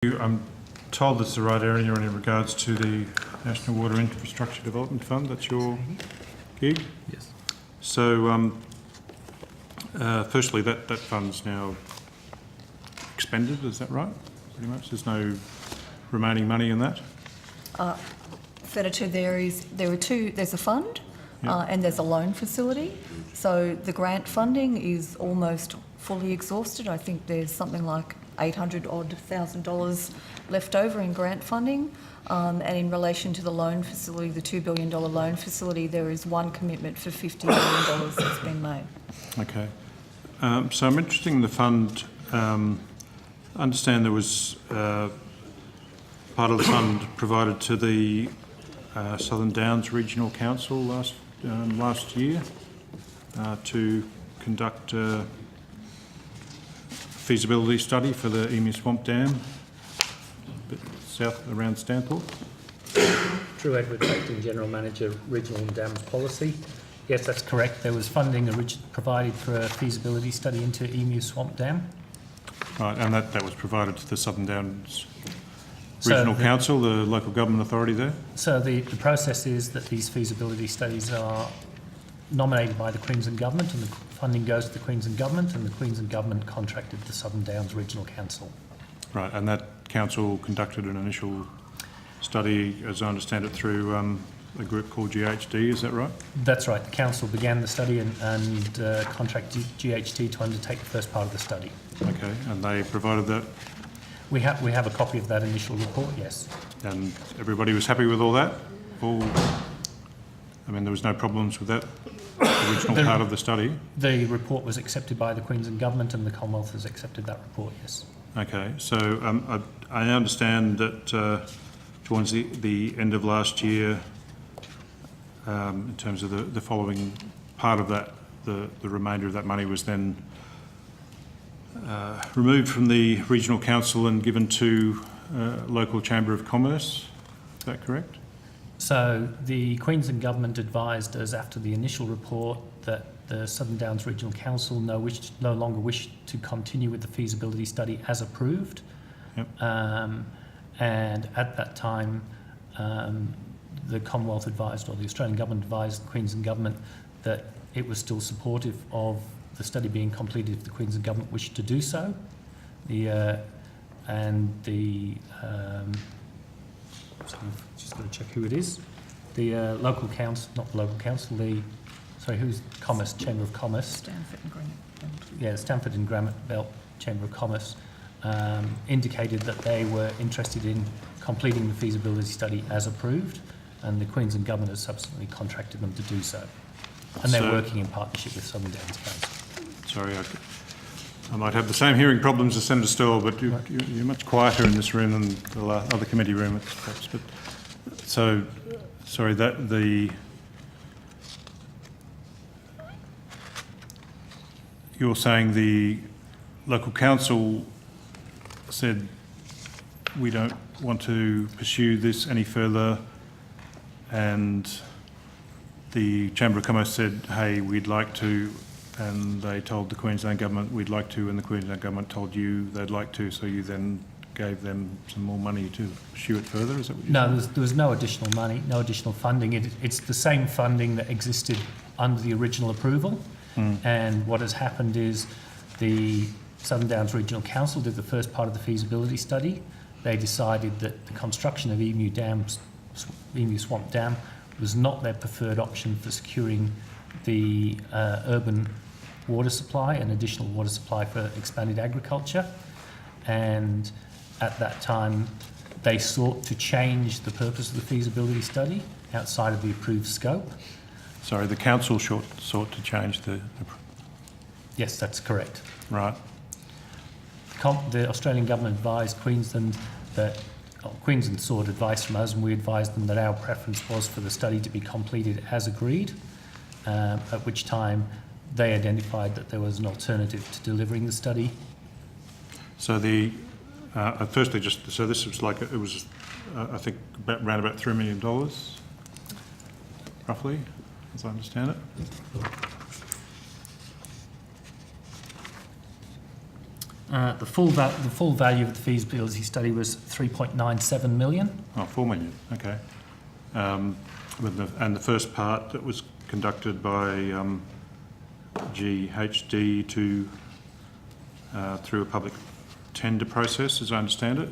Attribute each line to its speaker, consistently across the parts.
Speaker 1: I'm told that's the right area in regards to the National Water Infrastructure Development Fund. That's your gig?
Speaker 2: Yes.
Speaker 1: So, firstly, that fund's now expended, is that right? Pretty much, there's no remaining money in that?
Speaker 3: Senator, there's a fund and there's a loan facility. So the grant funding is almost fully exhausted. I think there's something like $800,000 left over in grant funding. And in relation to the loan facility, the $2 billion loan facility, there is one commitment for $50 million that's been made.
Speaker 1: Okay. So I'm interested in the fund. I understand there was part of the fund provided to the Southern Downs Regional Council last year to conduct a feasibility study for the Emu Swamp Dam, a bit south around Stanthorpe.
Speaker 2: Drew Edwards, Acting General Manager, Regional and Dams Policy. Yes, that's correct. There was funding provided for a feasibility study into Emu Swamp Dam.
Speaker 1: Right, and that was provided to the Southern Downs Regional Council, the local government authority there?
Speaker 2: So the process is that these feasibility studies are nominated by the Queensland Government, and the funding goes to the Queensland Government, and the Queensland Government contracted the Southern Downs Regional Council.
Speaker 1: Right, and that council conducted an initial study, as I understand it, through a group called GHD, is that right?
Speaker 2: That's right. The council began the study and contracted GHD to undertake the first part of the study.
Speaker 1: Okay, and they provided that?
Speaker 2: We have a copy of that initial report, yes.
Speaker 1: And everybody was happy with all that? I mean, there was no problems with that original part of the study? The
Speaker 2: report was accepted by the Queensland Government, and the Commonwealth has accepted that report, yes.
Speaker 1: Okay, so I understand that towards the end of last year, in terms of the following part of that, the remainder of that money was then removed from the Regional Council and given to local Chamber of Commerce. Is that correct?
Speaker 2: So the Queensland Government advised us after the initial report that the Southern Downs Regional Council no longer wished to continue with the feasibility study as approved.
Speaker 1: Yep.
Speaker 2: And at that time, the Commonwealth advised, or the Australian Government advised the Queensland Government that it was still supportive of the study being completed if the Queensland Government wished to do so. Just got to check who it is. The local council, not the local council, who's Commerce, Chamber of Commerce.
Speaker 3: Stanford and Granite Belt.
Speaker 2: Yeah, Stanford and Granite Belt Chamber of Commerce indicated that they were interested in completing the feasibility study as approved, and the Queensland Government has subsequently contracted them to do so. And they're working in partnership with Southern Downs Council. Sorry,
Speaker 1: I might have the same hearing problems as Senator Stoll, but you're much quieter in this room than the other committee room, perhaps. But so, sorry, you're saying the local council said we don't want to pursue this any further, and the Chamber of Commerce said, hey, we'd like to, and they told the Queensland Government we'd like to, and the Queensland Government told you they'd like to, so you then gave them some more money to pursue it further? Is that what you're saying?
Speaker 2: No, there was no additional money, no additional funding. It's the same funding that existed under the original approval. And what has happened is the Southern Downs Regional Council did the first part of the feasibility study. They decided that the construction of Emu Swamp Dam was not their preferred option for securing the urban water supply and additional water supply for expanded agriculture. And at that time, they sought to change the purpose of the feasibility study outside of the approved scope.
Speaker 1: Sorry, the council sought to change the...
Speaker 2: Yes, that's correct.
Speaker 1: Right.
Speaker 2: The Australian Government advised Queensland that Queensland sought advice from us, and we advised them that our preference was for the study to be completed as agreed, at which time they identified that there was an alternative to delivering the study. So
Speaker 1: firstly, so this was like, it was, I think, around about $3 million, roughly, as I understand it.
Speaker 2: The full value of the feasibility study was 3.97 million.
Speaker 1: Oh, 4 million, okay. And the first part that was conducted by GHD through a public tender process, as I understand it.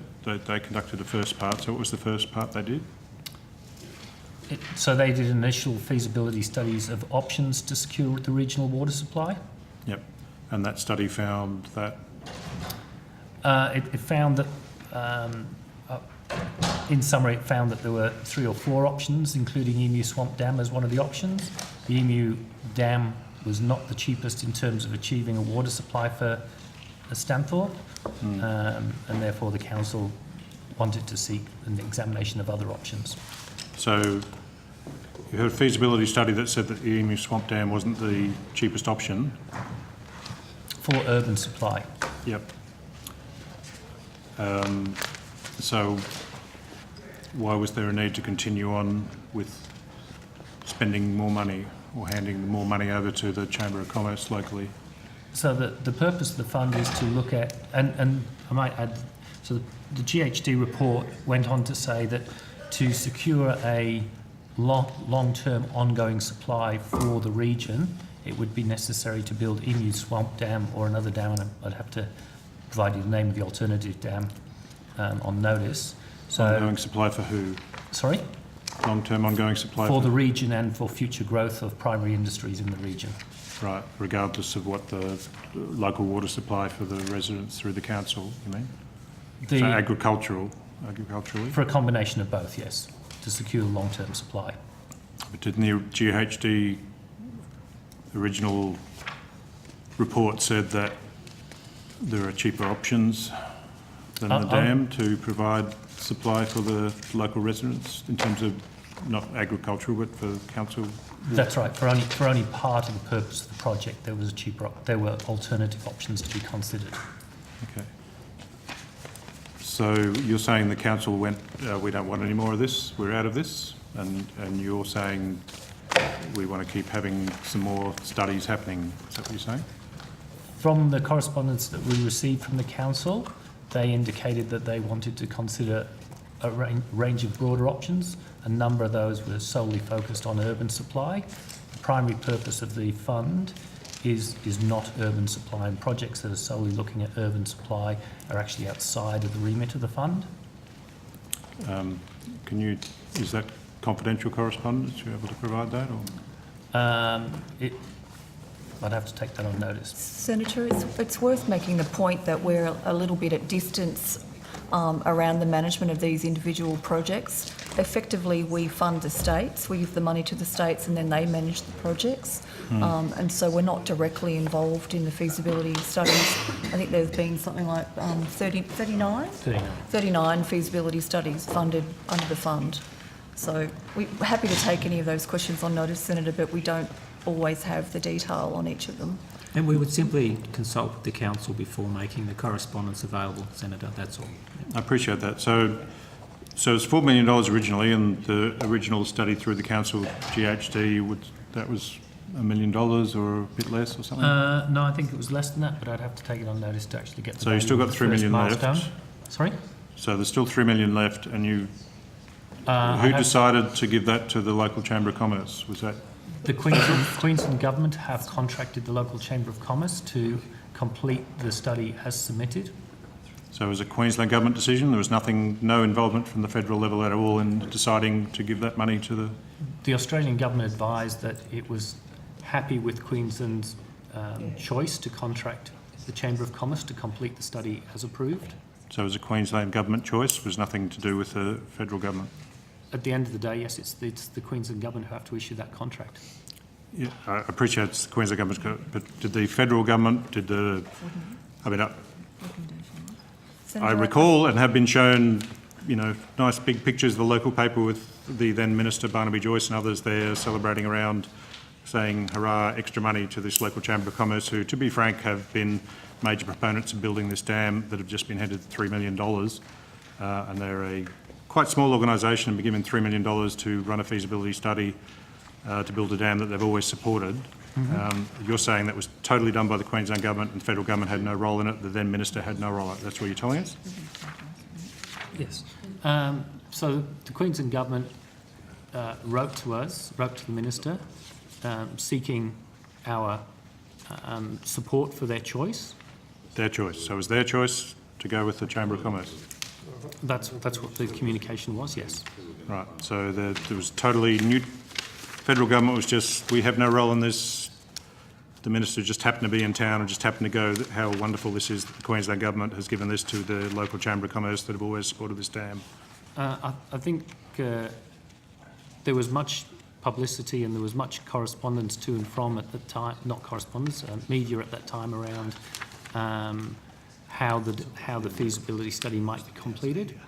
Speaker 1: They conducted the first part. So what was the first part they did?
Speaker 2: So they did initial feasibility studies of options to secure the regional water supply.
Speaker 1: Yep. And that study found that?
Speaker 2: It found that, in summary, it found that there were 3 or 4 options, including Emu Swamp Dam as one of the options. The Emu Dam was not the cheapest in terms of achieving a water supply for Stanthorpe, and therefore the council wanted to seek an examination of other options.
Speaker 1: So you heard a feasibility study that said that the Emu Swamp Dam wasn't the cheapest option.
Speaker 2: For urban supply.
Speaker 1: Yep. So why was there a need to continue on with spending more money or handing more money over to the Chamber of Commerce locally?
Speaker 2: So the purpose of the fund is to look at, and I might add, so the GHD report went on to say that to secure a long-term ongoing supply for the region, it would be necessary to build Emu Swamp Dam or another dam, and I'd have to provide you the name of the alternative dam on notice. So,
Speaker 1: ongoing supply for who?
Speaker 2: Sorry?
Speaker 1: Long-term ongoing supply
Speaker 2: for the region and for future growth of primary industries in the region.
Speaker 1: Right, regardless of what the local water supply for the residents through the council, you mean? So agriculturally?
Speaker 2: For a combination of both, yes, to secure long-term supply.
Speaker 1: But didn't the GHD original report said that there are cheaper options than the dam to provide supply for the local residents in terms of not agricultural but for council?
Speaker 2: That's right. For only part of the purpose of the project, there was there were alternative options to be considered.
Speaker 1: Okay. So you're saying the council went, we don't want any more of this, we're out of this, and you're saying we want to keep having some more studies happening. Is that what you're saying?
Speaker 2: From the correspondence that we received from the council, they indicated that they wanted to consider a range of broader options. A number of those were solely focused on urban supply. The primary purpose of the fund is not urban supply, and projects that are solely looking at urban supply are actually outside of the remit of the fund.
Speaker 1: Is that confidential correspondence? Are you able to provide that? Or?
Speaker 2: I'd have to take that on notice.
Speaker 3: Senator, it's worth making the point that we're a little bit at distance around the management of these individual projects. Effectively, we fund the states, we give the money to the states, and then they manage the projects. And so we're not directly involved in the feasibility studies. I think there's been something like 39 feasibility studies funded under the fund. So we're happy to take any of those questions on notice, Senator, but we don't always have the detail on each of them.
Speaker 4: And we would simply consult with the council before making the correspondence available, Senator, that's all.
Speaker 1: I appreciate that. So it's $4 million originally, and the original study through the council, GHD, that was $1 million or a bit less or something?
Speaker 2: No, I think it was less than that, but I'd have to take it on notice to actually get the
Speaker 1: So you've still got $3 million left?
Speaker 2: Sorry?
Speaker 1: So there's still $3 million left, and who decided to give that to the local Chamber of Commerce? Was that?
Speaker 2: The Queensland Government have contracted the local Chamber of Commerce to complete the study as submitted.
Speaker 1: So it was a Queensland Government decision? There was no involvement from the federal level at all in deciding to give that money to the...
Speaker 2: The Australian Government advised that it was happy with Queensland's choice to contract the Chamber of Commerce to complete the study as approved.
Speaker 1: So it was a Queensland Government choice? It was nothing to do with the federal government?
Speaker 2: At the end of the day, yes, it's the Queensland Government who have to issue that contract.
Speaker 1: Yeah, I appreciate it's the Queensland Government, but did the federal government, I recall and have been shown, nice big pictures of the local paper with the then Minister Barnaby Joyce and others there celebrating around, saying hurrah, extra money to this local Chamber of Commerce, who, to be frank, have been major proponents of building this dam that have just been handed $3 million. And they're a quite small organisation and been given $3 million to run a feasibility study to build a dam that they've always supported. You're saying that was totally done by the Queensland Government and the Federal Government had no role in it, the then Minister had no role in it. That's what you're telling us?
Speaker 2: Yes. So the Queensland Government wrote to the Minister, seeking our support for their choice.
Speaker 1: Their choice. So it was their choice to go with the Chamber of Commerce?
Speaker 2: That's what the communication was, yes.
Speaker 1: Right. So there was totally new... Federal Government was just, we have no role in this. The Minister just happened to be in town and just happened to go, how wonderful this is that the Queensland Government has given this to the local Chamber of Commerce that have always supported this dam.
Speaker 2: I think there was much publicity and there was much correspondence to and from at the time, not correspondence, media at that time around how the feasibility study might be completed.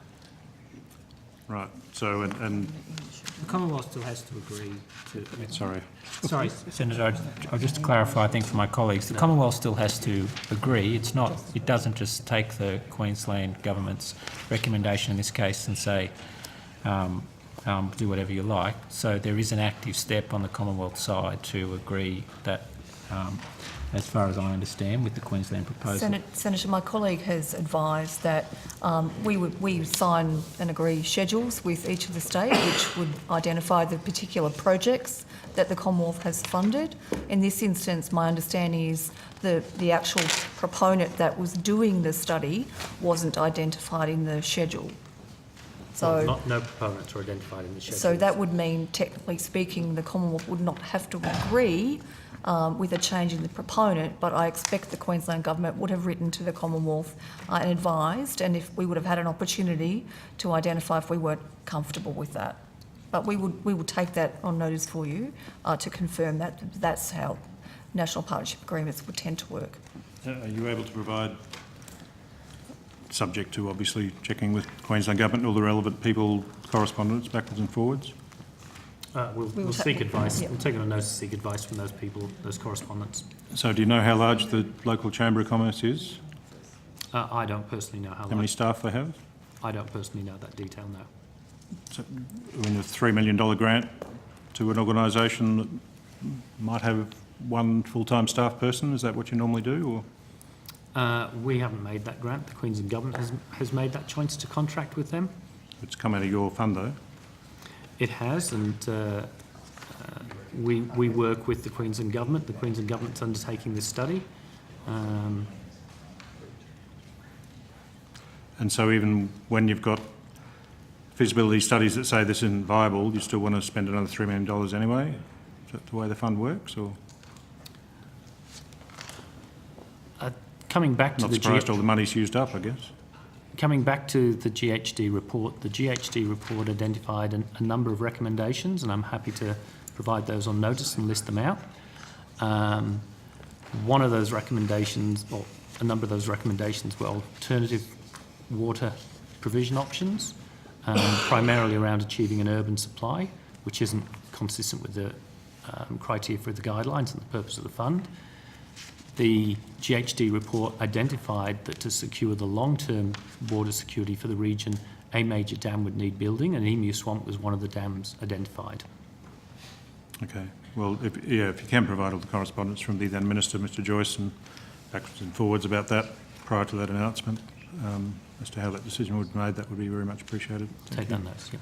Speaker 1: Right. So, and
Speaker 4: The Commonwealth still has to agree to...
Speaker 1: sorry.
Speaker 4: Sorry.
Speaker 5: Senator, I'll just clarify, I think, for my colleagues, the Commonwealth still has to agree. It doesn't just take the Queensland Government's recommendation in this case and say, do whatever you like. So there is an active step on the Commonwealth side to agree that, as far as I understand, with the Queensland proposal.
Speaker 3: Senator, my colleague has advised that we sign and agree schedules with each of the states, which would identify the particular projects that the Commonwealth has funded. In this instance, my understanding is the actual proponent that was doing the study wasn't identified in the schedule. So,
Speaker 2: No proponents are identified in the schedule.
Speaker 3: so that would mean, technically speaking, the Commonwealth would not have to agree with a change in the proponent, but I expect the Queensland Government would have written to the Commonwealth and advised, and if we would have had an opportunity to identify if we weren't comfortable with that. But we would take that on notice for you to confirm that that's how national partnership agreements would tend to work.
Speaker 1: Are you able to provide, subject to obviously checking with Queensland Government and all the relevant people, correspondence backwards and forwards?
Speaker 2: We'll seek advice. We'll take it on notice to seek advice from those people, those correspondents.
Speaker 1: So do you know how large the local Chamber of Commerce is?
Speaker 2: I don't personally know
Speaker 1: How many staff they have?
Speaker 2: I don't personally know that detail, no.
Speaker 1: So, I mean, a $3 million grant to an organisation that might have one full-time staff person, is that what you normally do? Or
Speaker 2: We haven't made that grant. The Queensland Government has made that choice to contract with them.
Speaker 1: it's come out of your fund though?
Speaker 2: It has, and we work with the Queensland Government. The Queensland Government's undertaking this study.
Speaker 1: And so even when you've got feasibility studies that say this isn't viable, you still want to spend another $3 million anyway? Is that the way the fund works, or?
Speaker 2: Coming back to
Speaker 1: Not surprised all the money's used up, I guess.
Speaker 2: Coming back to the GHD report, the GHD report identified a number of recommendations, and I'm happy to provide those on notice and list them out. One of those recommendations, or a number of those recommendations, were alternative water provision options, primarily around achieving an urban supply, which isn't consistent with the criteria for the guidelines and the purpose of the fund. The GHD report identified that to secure the long-term water security for the region, a major dam would need building, and Emu Swamp was one of the dams identified.
Speaker 1: Okay. Well, if you can provide all the correspondence from the then Minister, Mr Joyce, and backwards and forwards about that prior to that announcement, as to how that decision would be made, that would be very much appreciated.
Speaker 2: Take that notice, yeah.